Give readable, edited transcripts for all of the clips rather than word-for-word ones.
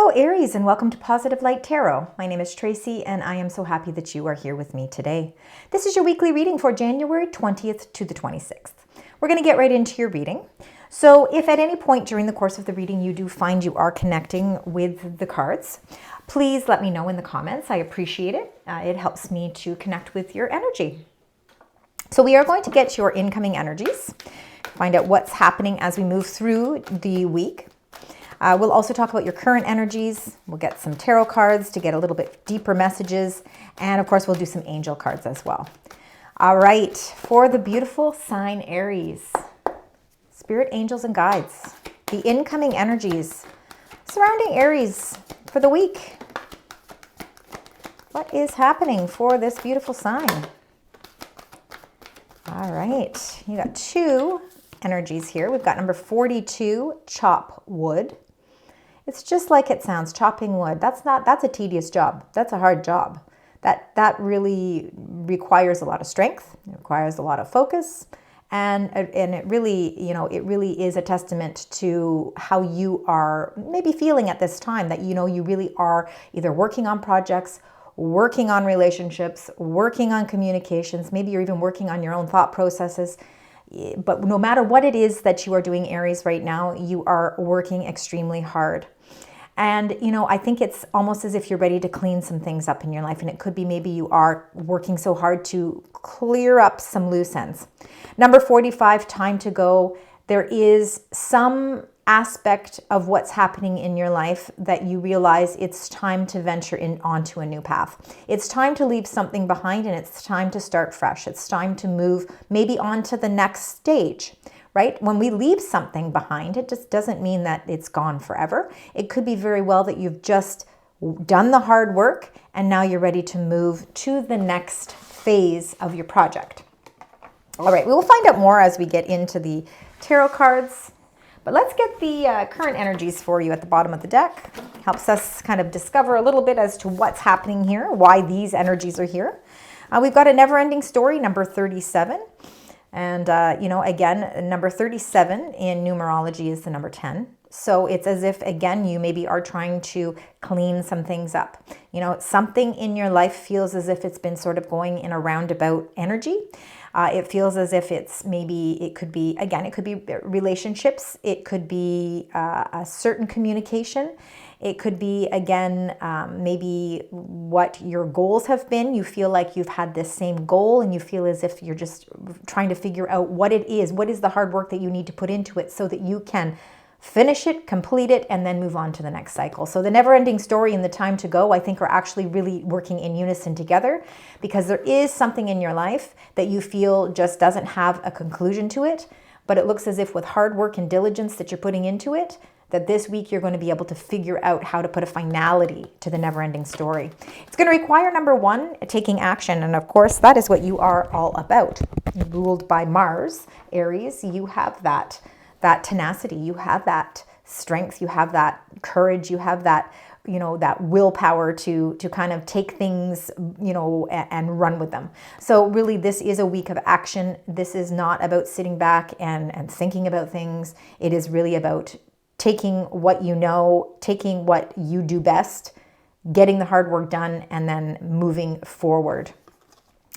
Hello Aries, and welcome to Positive Light Tarot. My name is Tracy and I am so happy that you are here with me today. This is your weekly reading for January 20th to the 26th. We're going to get right into your reading. So if at any point during the course of the reading you do find you are connecting with the cards, please let me know in the comments. I appreciate it. It helps me to connect with your energy. So we are going to get your incoming energies, find out what's happening as we move through the week. We'll also talk about your current energies. We'll get some tarot cards to get a little bit deeper messages. And of course, we'll do some angel cards as well. All right, for the beautiful sign Aries, spirit, angels, and guides, the incoming energies surrounding Aries for the week. What is happening for this beautiful sign? All right, you got two energies here. We've got number 42, chop wood. It's just like it sounds, chopping wood. That's a tedious job. That's a hard job. That really requires a lot of strength. It requires a lot of focus. And it really, it really is a testament to how you are maybe feeling at this time, that, you really are either working on projects, working on relationships, working on communications. Maybe you're even working on your own thought processes. But no matter what it is that you are doing, Aries, right now, you are working extremely hard. And, I think it's almost as if you're ready to clean some things up in your life. And it could be maybe you are working so hard to clear up some loose ends. Number 45, time to go. There is some aspect of what's happening in your life that you realize it's time to venture onto a new path. It's time to leave something behind and it's time to start fresh. It's time to move maybe on to the next stage, right? When we leave something behind, it just doesn't mean that it's gone forever. It could be very well that you've just done the hard work and now you're ready to move to the next phase of your project. All right, we will find out more as we get into the tarot cards. But let's get the current energies for you at the bottom of the deck. Helps us kind of discover a little bit as to what's happening here, why these energies are here. We've got a never-ending story, number 37. And, again, number 37 in numerology is the number 10. So it's as if, again, you maybe are trying to clean some things up. Something in your life feels as if it's been sort of going in a roundabout energy. It feels as if it could be relationships. It could be a certain communication. It could be, again, maybe what your goals have been. You feel like you've had this same goal and you feel as if you're just trying to figure out what it is. What is the hard work that you need to put into it so that you can finish it, complete it, and then move on to the next cycle. So the never-ending story and the time to go, I think, are actually really working in unison together, because there is something in your life that you feel just doesn't have a conclusion to it, but it looks as if with hard work and diligence that you're putting into it, that this week you're going to be able to figure out how to put a finality to the never-ending story. It's going to require, number one, taking action. And of course, that is what you are all about. Ruled by Mars, Aries, you have that tenacity, you have that strength, you have that courage, you have that, that willpower to kind of take things, and run with them. So really, this is a week of action. This is not about sitting back and thinking about things. It is really about taking what you know, taking what you do best, getting the hard work done, and then moving forward.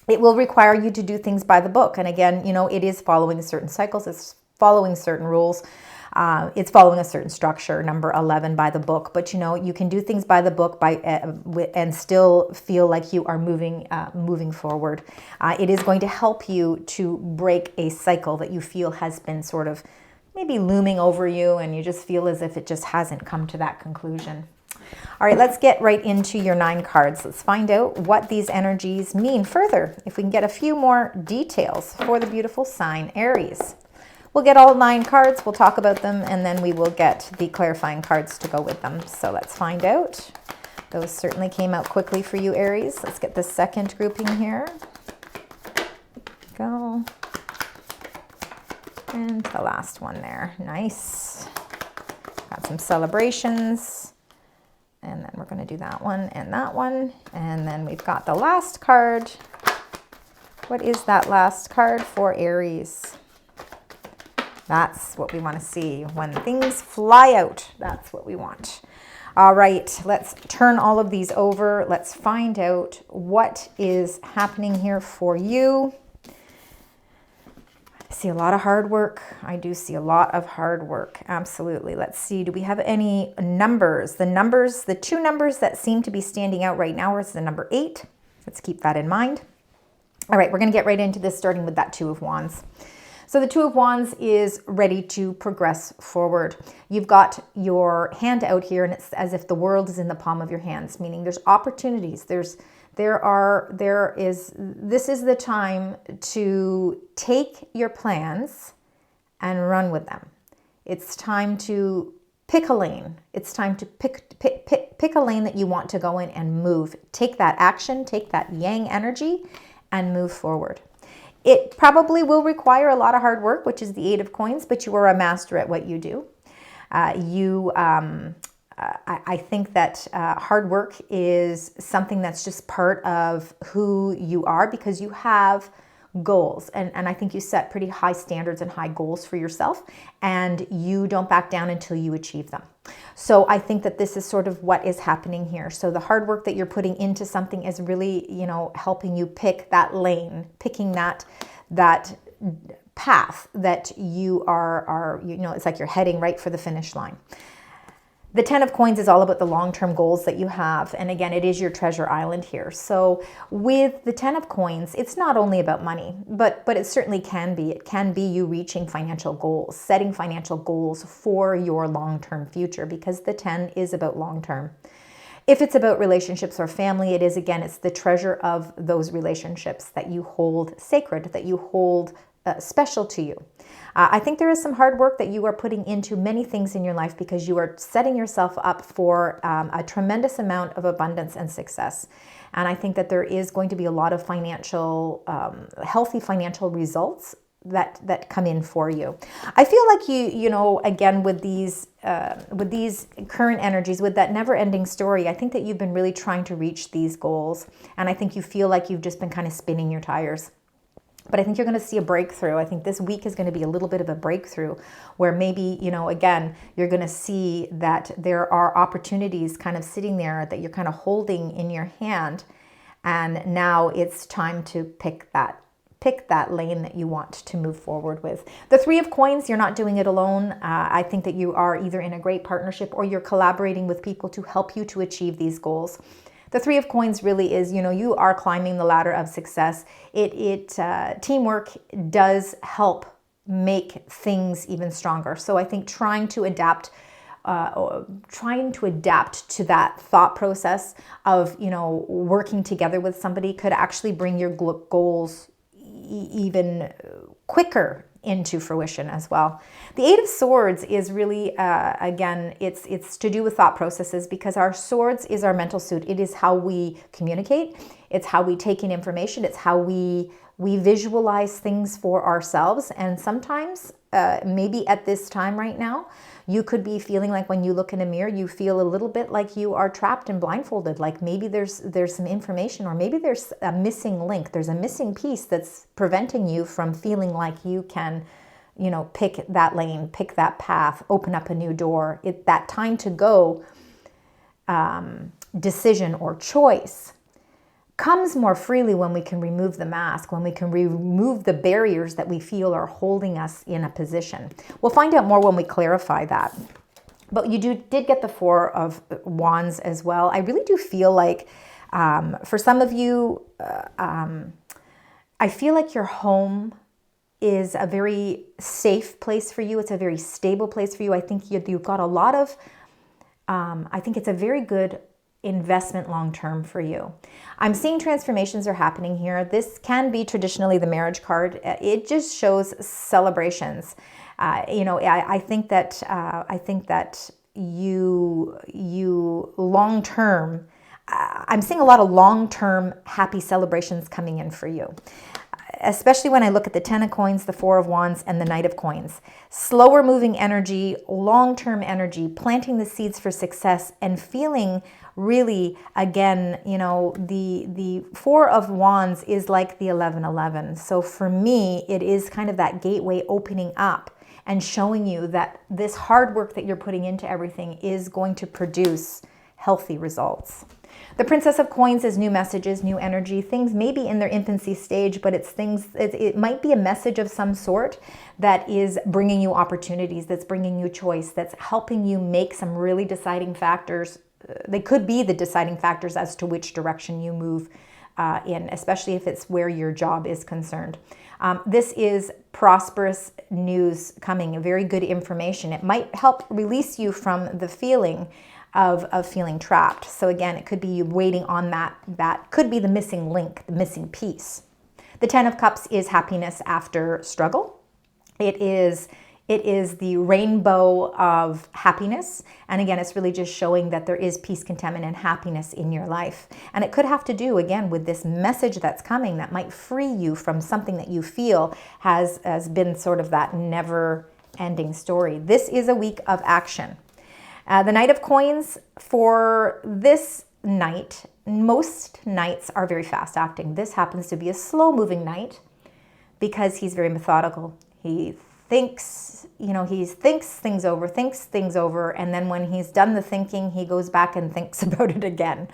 It will require you to do things by the book. And again, it is following certain cycles. It's following certain rules. It's following a certain structure, number 11 by the book. But you can do things by the book and still feel like you are moving forward. It is going to help you to break a cycle that you feel has been sort of maybe looming over you, and you just feel as if it just hasn't come to that conclusion. All right, let's get right into your 9 cards. Let's find out what these energies mean further. If we can get a few more details for the beautiful sign Aries. We'll get all 9 cards, we'll talk about them, and then we will get the clarifying cards to go with them. So let's find out. Those certainly came out quickly for you, Aries. Let's get the second grouping here. Go. And the last one there. Nice. Got some celebrations. And then we're going to do that one and that one. And then we've got the last card. What is that last card for Aries? That's what we want to see. When things fly out, that's what we want. All right, let's turn all of these over. Let's find out what is happening here for you. I see a lot of hard work. I do see a lot of hard work. Absolutely. Let's see. Do we have any numbers? The two numbers that seem to be standing out right now is the number 8. Let's keep that in mind. All right, we're going to get right into this, starting with that 2 of Wands. So the 2 of Wands is ready to progress forward. You've got your hand out here, and it's as if the world is in the palm of your hands, meaning there's opportunities. This is the time to take your plans and run with them. It's time to pick a lane. It's time to pick a lane that you want to go in and move. Take that action, take that yang energy and move forward. It probably will require a lot of hard work, which is the 8 of coins, but you are a master at what you do. I think that hard work is something that's just part of who you are, because you have goals. And I think you set pretty high standards and high goals for yourself, and you don't back down until you achieve them. So I think that this is sort of what is happening here. So the hard work that you're putting into something is really, helping you pick that lane, picking that path that you are, it's like you're heading right for the finish line. The 10 of coins is all about the long-term goals that you have. And again, it is your treasure island here. So with the 10 of coins, it's not only about money, but it certainly can be. It can be you reaching financial goals, setting financial goals for your long-term future, because the 10 is about long-term. If it's about relationships or family, it's the treasure of those relationships that you hold sacred, that you hold special to you. I think there is some hard work that you are putting into many things in your life, because you are setting yourself up for a tremendous amount of abundance and success. And I think that there is going to be a lot of healthy financial results that come in for you. I feel like again, with these current energies, with that never-ending story, I think that you've been really trying to reach these goals. And I think you feel like you've just been kind of spinning your tires. But I think you're going to see a breakthrough. I think this week is going to be a little bit of a breakthrough, where maybe, again, you're going to see that there are opportunities kind of sitting there that you're kind of holding in your hand. And now it's time to pick that lane that you want to move forward with. The 3 of coins, you're not doing it alone. I think that you are either in a great partnership, or you're collaborating with people to help you to achieve these goals. The 3 of coins really is, you are climbing the ladder of success. Teamwork does help make things even stronger. So I think trying to adapt to that thought process of, working together with somebody could actually bring your goals even quicker into fruition as well. The 8 of swords is really, again, it's to do with thought processes, because our swords is our mental suit. It is how we communicate. It's how we take in information. It's how we visualize things for ourselves. And sometimes, maybe at this time right now, you could be feeling like when you look in a mirror, you feel a little bit like you are trapped and blindfolded. Like maybe there's some information, or maybe there's a missing link. There's a missing piece that's preventing you from feeling like you can, pick that lane, pick that path, open up a new door. That time to go decision or choice comes more freely when we can remove the mask, when we can remove the barriers that we feel are holding us in a position. We'll find out more when we clarify that. But you did get the 4 of Wands as well. I really do feel like for some of you, I feel like your home is a very safe place for you. It's a very stable place for you. I think you've got a lot of, I think it's a very good investment long-term for you. I'm seeing transformations are happening here. This can be traditionally the marriage card. It just shows celebrations. I think that you long-term, I'm seeing a lot of long-term happy celebrations coming in for you. Especially when I look at the 10 of coins, the 4 of wands, and the knight of coins. Slower moving energy, long-term energy, planting the seeds for success, and feeling really, again, the 4 of wands is like the 1111. So for me, it is kind of that gateway opening up and showing you that this hard work that you're putting into everything is going to produce healthy results. The Princess of Coins is new messages, new energy, things maybe in their infancy stage, but it's things, it might be a message of some sort that is bringing you opportunities, that's bringing you choice, that's helping you make some really deciding factors. They could be the deciding factors as to which direction you move in, especially if it's where your job is concerned. This is prosperous news coming, very good information. It might help release you from the feeling of feeling trapped. So again, it could be you waiting on that could be the missing link, the missing piece. The Ten of Cups is happiness after struggle. It is the rainbow of happiness. And again, it's really just showing that there is peace, contentment, and happiness in your life. And it could have to do, again, with this message that's coming that might free you from something that you feel has been sort of that never-ending story. This is a week of action. The Knight of Coins, for this knight, most knights are very fast acting. This happens to be a slow moving knight because he's very methodical. He thinks, he thinks things over, and then when he's done the thinking, he goes back and thinks about it again.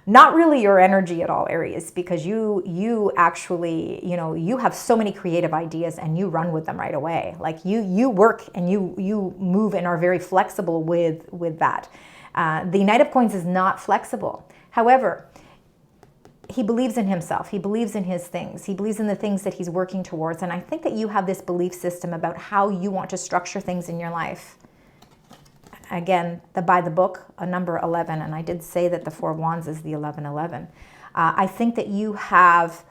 Not really your energy at all, Aries, because you actually, you have so many creative ideas and you run with them right away. Like you work and you move and are very flexible with that. The Knight of Coins is not flexible. However, he believes in himself. He believes in his things. He believes in the things that he's working towards. And I think that you have this belief system about how you want to structure things in your life. Again, by the book, a number 11, and I did say that the Four of Wands is the 1111. I think that you have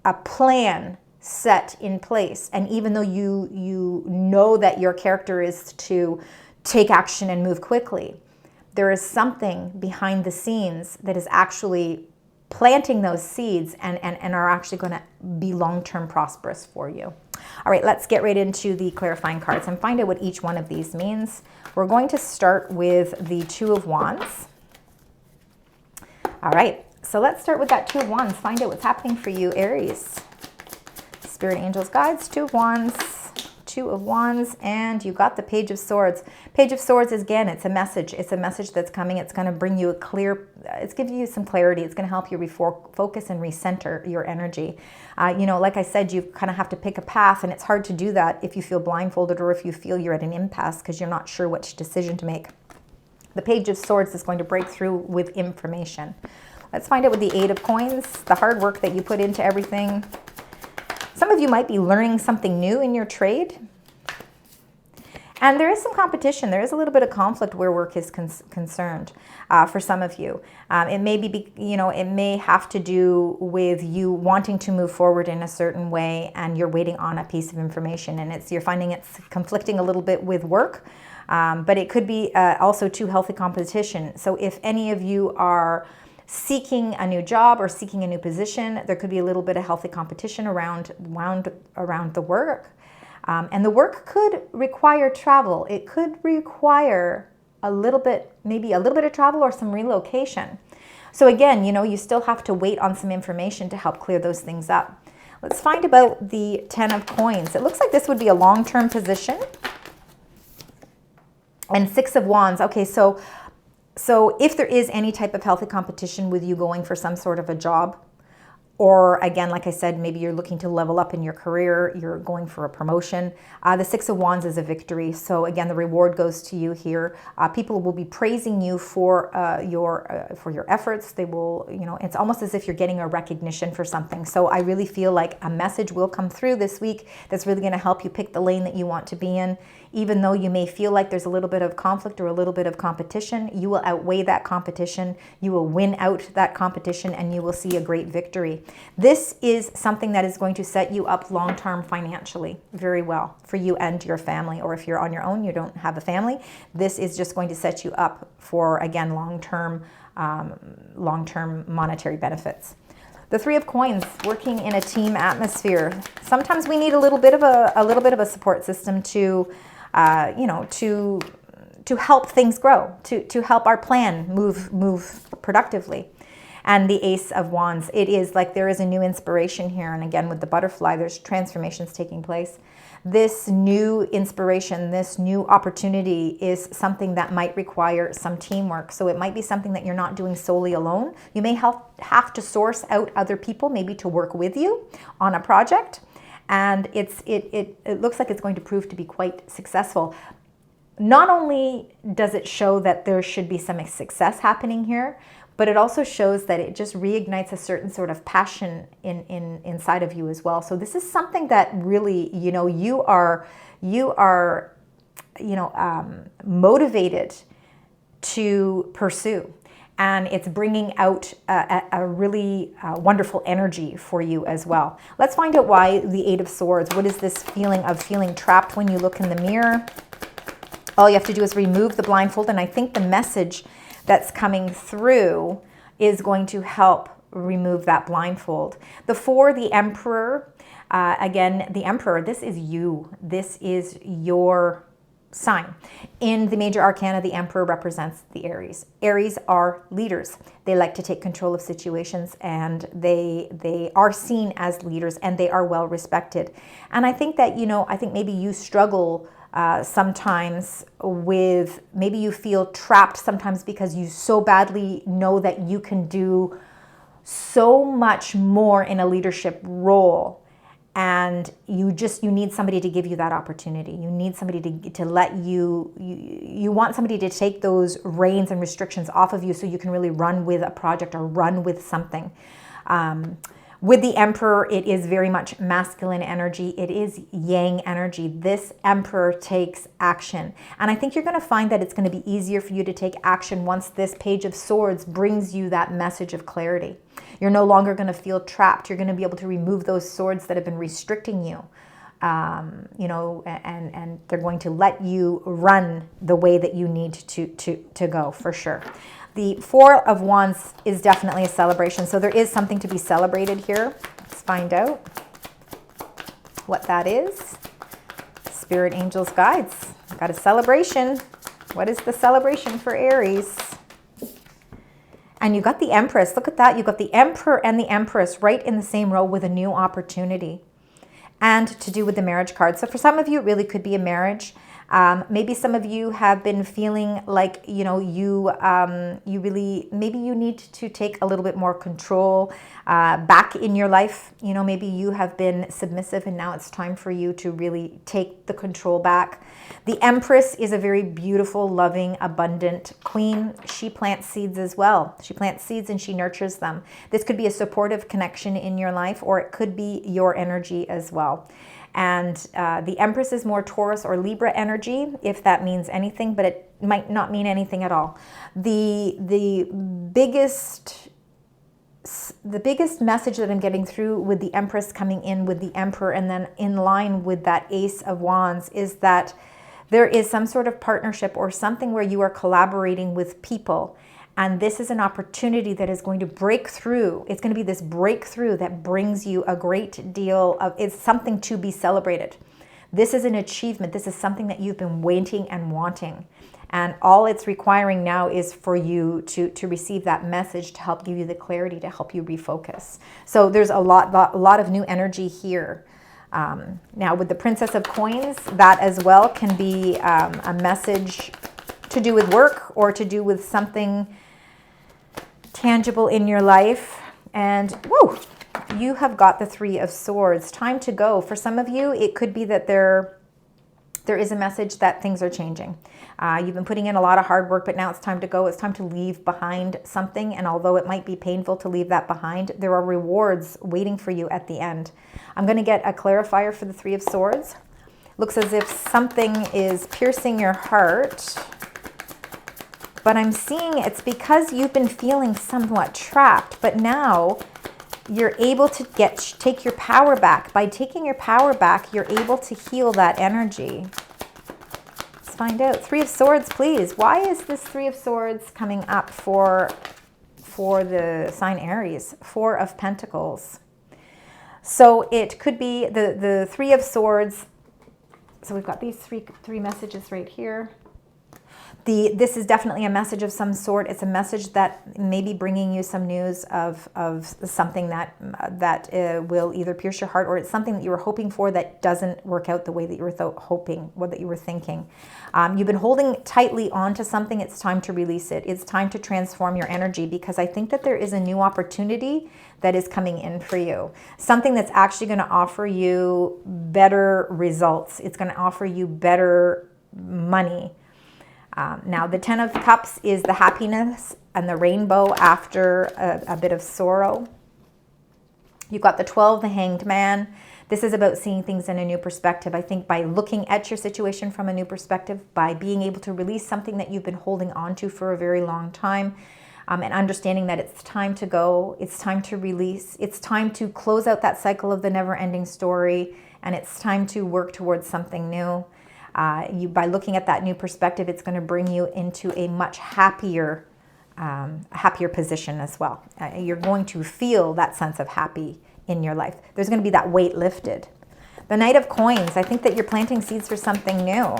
a plan set in place, and even though you know that your character is to take action and move quickly, there is something behind the scenes that is actually planting those seeds and are actually going to be long-term prosperous for you. All right, let's get right into the clarifying cards and find out what each one of these means. We're going to start with the Two of Wands. All right, so let's start with that Two of Wands. Find out what's happening for you, Aries. Spirit, angels, guides, Two of Wands, and you got the Page of Swords. Page of Swords is, again, it's a message. It's a message that's coming. It's going to bring you it's giving you some clarity. It's going to help you refocus and recenter your energy. Like I said, you kind of have to pick a path, and it's hard to do that if you feel blindfolded or if you feel you're at an impasse because you're not sure which decision to make. The Page of Swords is going to break through with information. Let's find out with the Eight of Coins, the hard work that you put into everything. Some of you might be learning something new in your trade. And there is some competition. There is a little bit of conflict where work is concerned for some of you. It may be, it may have to do with you wanting to move forward in a certain way and you're waiting on a piece of information and you're finding it's conflicting a little bit with work. But it could be also too healthy competition. So if any of you are seeking a new job or seeking a new position, there could be a little bit of healthy competition around the work. And the work could require travel. It could require maybe a little bit of travel or some relocation. So again, you still have to wait on some information to help clear those things up. Let's find about the Ten of Coins. It looks like this would be a long-term position. And Six of Wands. Okay, so if there is any type of healthy competition with you going for some sort of a job, or again, like I said, maybe you're looking to level up in your career, you're going for a promotion. The Six of Wands is a victory. So again, the reward goes to you here. People will be praising you for your efforts. They will, it's almost as if you're getting a recognition for something. So I really feel like a message will come through this week that's really going to help you pick the lane that you want to be in. Even though you may feel like there's a little bit of conflict or a little bit of competition, you will outweigh that competition, you will win out that competition, and you will see a great victory. This is something that is going to set you up long-term financially very well for you and your family. Or if you're on your own, you don't have a family, this is just going to set you up for, again, long-term monetary benefits. The Three of Coins, working in a team atmosphere. Sometimes we need a little bit of a support system to help things grow, to help our plan move productively. And the Ace of Wands, it is like there is a new inspiration here. And again, with the butterfly, there's transformations taking place. This new inspiration, this new opportunity is something that might require some teamwork. So it might be something that you're not doing solely alone. You may have to source out other people, maybe to work with you on a project. And it looks like it's going to prove to be quite successful. Not only does it show that there should be some success happening here, but it also shows that it just reignites a certain sort of passion inside of you as well. So this is something that really, you are motivated to pursue. And it's bringing out a really wonderful energy for you as well. Let's find out why the Eight of Swords. What is this feeling of feeling trapped when you look in the mirror? All you have to do is remove the blindfold. And I think the message that's coming through is going to help remove that blindfold. The Four, the Emperor. Again, the Emperor, this is you. This is your sign. In the major arcana, the Emperor represents the Aries. Aries are leaders. They like to take control of situations, and they are seen as leaders, and they are well respected. And I think that, I think maybe you struggle sometimes with, maybe you feel trapped sometimes because you so badly know that you can do so much more in a leadership role, and you need somebody to give you that opportunity. You need somebody to let you want somebody to take those reins and restrictions off of you so you can really run with a project or run with something. With the Emperor, it is very much masculine energy. It is yang energy. This Emperor takes action. And I think you're going to find that it's going to be easier for you to take action once this Page of Swords brings you that message of clarity. You're no longer going to feel trapped. You're going to be able to remove those swords that have been restricting you. And they're going to let you run the way that you need to go, for sure. The Four of Wands is definitely a celebration. So there is something to be celebrated here. Let's find out what that is. Spirit, angels, guides. Got a celebration. What is the celebration for Aries? And you got the Empress. Look at that. You got the Emperor and the Empress right in the same row with a new opportunity. And to do with the marriage card. So for some of you, it really could be a marriage. Maybe some of you have been feeling like, you really, maybe you need to take a little bit more control back in your life. Maybe you have been submissive and now it's time for you to really take the control back. The Empress is a very beautiful, loving, abundant queen. She plants seeds as well. She plants seeds and she nurtures them. This could be a supportive connection in your life, or it could be your energy as well. And the Empress is more Taurus or Libra energy, if that means anything, but it might not mean anything at all. The biggest message that I'm getting through with the Empress coming in with the Emperor and then in line with that Ace of Wands is that there is some sort of partnership or something where you are collaborating with people. And this is an opportunity that is going to break through. It's going to be this breakthrough that brings you a great deal of, it's something to be celebrated. This is an achievement. This is something that you've been waiting and wanting. And all it's requiring now is for you to receive that message to help give you the clarity, to help you refocus. So there's a lot of new energy here. Now with the Princess of Coins, that as well can be a message to do with work or to do with something tangible in your life. And whoa, you have got the Three of Swords. Time to go. For some of you, it could be that there is a message that things are changing. You've been putting in a lot of hard work, but now it's time to go. It's time to leave behind something. And although it might be painful to leave that behind, there are rewards waiting for you at the end. I'm going to get a clarifier for the Three of Swords. Looks as if something is piercing your heart. But I'm seeing it's because you've been feeling somewhat trapped, but now you're able to take your power back. By taking your power back, you're able to heal that energy. Let's find out. Three of Swords, please. Why is this Three of Swords coming up for the sign Aries? Four of Pentacles. So it could be the Three of Swords. So we've got these three messages right here. This is definitely a message of some sort. It's a message that may be bringing you some news of something that will either pierce your heart, or it's something that you were hoping for that doesn't work out the way that you were hoping, what that you were thinking. You've been holding tightly onto something. It's time to release it. It's time to transform your energy, because I think that there is a new opportunity that is coming in for you. Something that's actually going to offer you better results. It's going to offer you better money. Now, the 10 of Cups is the happiness and the rainbow after a bit of sorrow. You've got the 12, the Hanged Man. This is about seeing things in a new perspective. I think by looking at your situation from a new perspective, by being able to release something that you've been holding on to for a very long time, and understanding that it's time to go, it's time to release, it's time to close out that cycle of the never-ending story, and it's time to work towards something new. By looking at that new perspective, it's going to bring you into a much happier position as well. You're going to feel that sense of happy in your life. There's going to be that weight lifted. The Knight of Coins, I think that you're planting seeds for something new.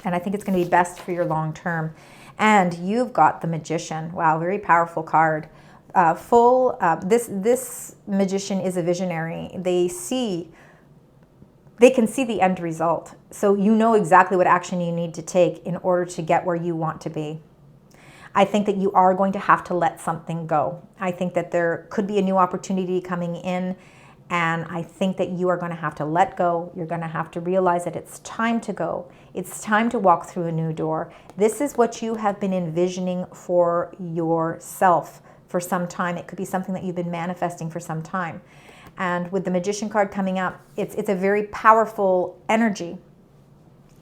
And I think it's going to be best for your long term. And you've got the Magician. Wow, very powerful card. This Magician is a visionary. They can see the end result. So you know exactly what action you need to take in order to get where you want to be. I think that you are going to have to let something go. I think that there could be a new opportunity coming in, and I think that you are going to have to let go. You're going to have to realize that it's time to go. It's time to walk through a new door. This is what you have been envisioning for yourself for some time. It could be something that you've been manifesting for some time. And with the Magician card coming up, it's a very powerful energy.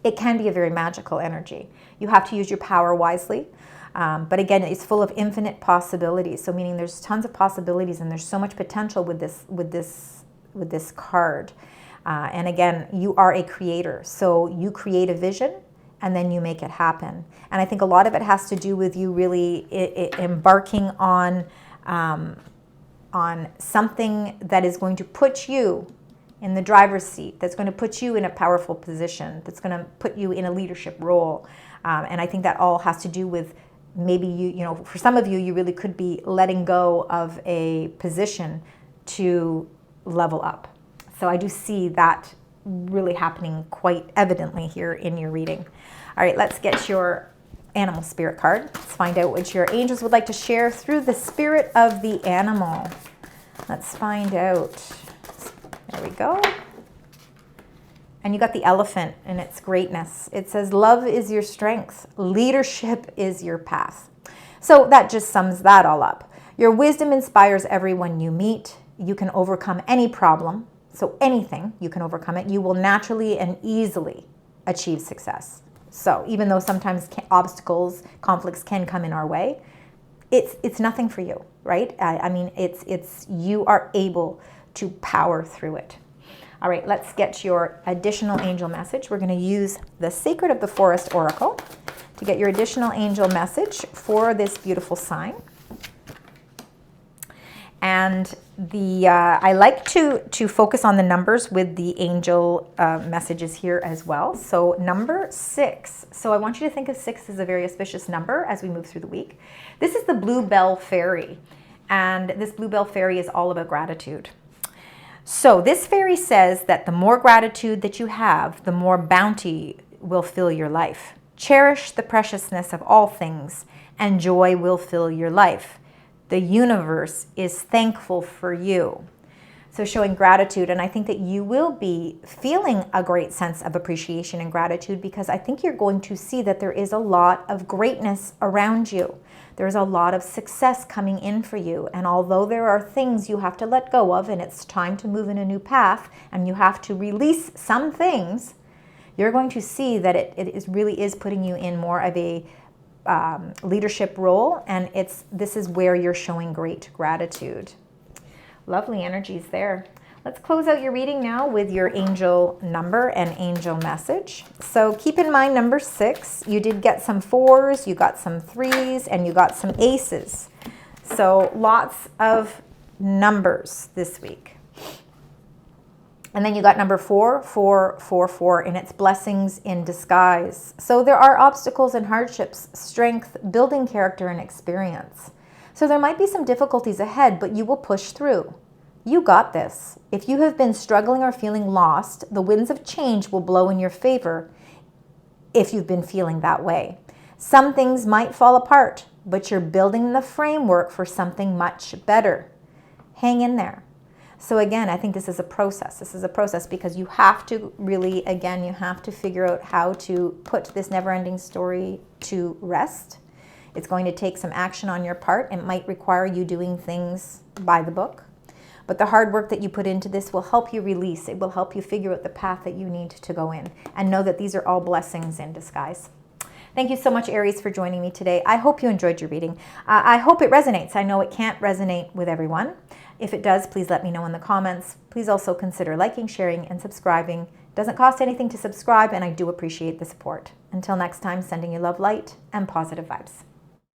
It can be a very magical energy. You have to use your power wisely. But again, it's full of infinite possibilities. So meaning there's tons of possibilities, and there's so much potential with this card. And again, you are a creator. So you create a vision and then you make it happen. And I think a lot of it has to do with you really embarking on something that is going to put you in the driver's seat, that's going to put you in a powerful position, that's going to put you in a leadership role. And I think that all has to do with maybe you know, for some of you, you really could be letting go of a position to level up. So I do see that really happening quite evidently here in your reading. All right, let's get your animal spirit card. Let's find out what your angels would like to share through the spirit of the animal. Let's find out. There we go. And you got the elephant and its greatness. It says, love is your strength. Leadership is your path. So that just sums that all up. Your wisdom inspires everyone you meet. You can overcome any problem. So anything, you can overcome it. You will naturally and easily achieve success. So even though sometimes obstacles, conflicts can come in our way, it's nothing for you, right? I mean, it's you are able to power through it. All right, let's get your additional angel message. We're going to use the Sacred of the Forest Oracle to get your additional angel message for this beautiful sign. And I like to focus on the numbers with the angel messages here as well. So number 6. So I want you to think of 6 as a very auspicious number as we move through the week. This is the Bluebell Fairy. And this Bluebell Fairy is all about gratitude. So this fairy says that the more gratitude that you have, the more bounty will fill your life. Cherish the preciousness of all things, and joy will fill your life. The universe is thankful for you. So showing gratitude, and I think that you will be feeling a great sense of appreciation and gratitude, because I think you're going to see that there is a lot of greatness around you. There's a lot of success coming in for you. And although there are things you have to let go of, and it's time to move in a new path, and you have to release some things, you're going to see that it really is putting you in more of a leadership role, and this is where you're showing great gratitude. Lovely energies there. Let's close out your reading now with your angel number and angel message. So keep in mind number 6, you did get some 4s, you got some 3s, and you got some aces. So lots of numbers this week. And then you got number 4, and it's blessings in disguise. So there are obstacles and hardships, strength, building character and experience. So there might be some difficulties ahead, but you will push through. You got this. If you have been struggling or feeling lost, the winds of change will blow in your favor if you've been feeling that way. Some things might fall apart, but you're building the framework for something much better. Hang in there. So again, I think this is a process. This is a process because you have to really, again, you have to figure out how to put this never-ending story to rest. It's going to take some action on your part. It might require you doing things by the book. But the hard work that you put into this will help you release. It will help you figure out the path that you need to go in. And know that these are all blessings in disguise. Thank you so much, Aries, for joining me today. I hope you enjoyed your reading. I hope it resonates. I know it can't resonate with everyone. If it does, please let me know in the comments. Please also consider liking, sharing, and subscribing. It doesn't cost anything to subscribe, and I do appreciate the support. Until next time, sending you love, light, and positive vibes.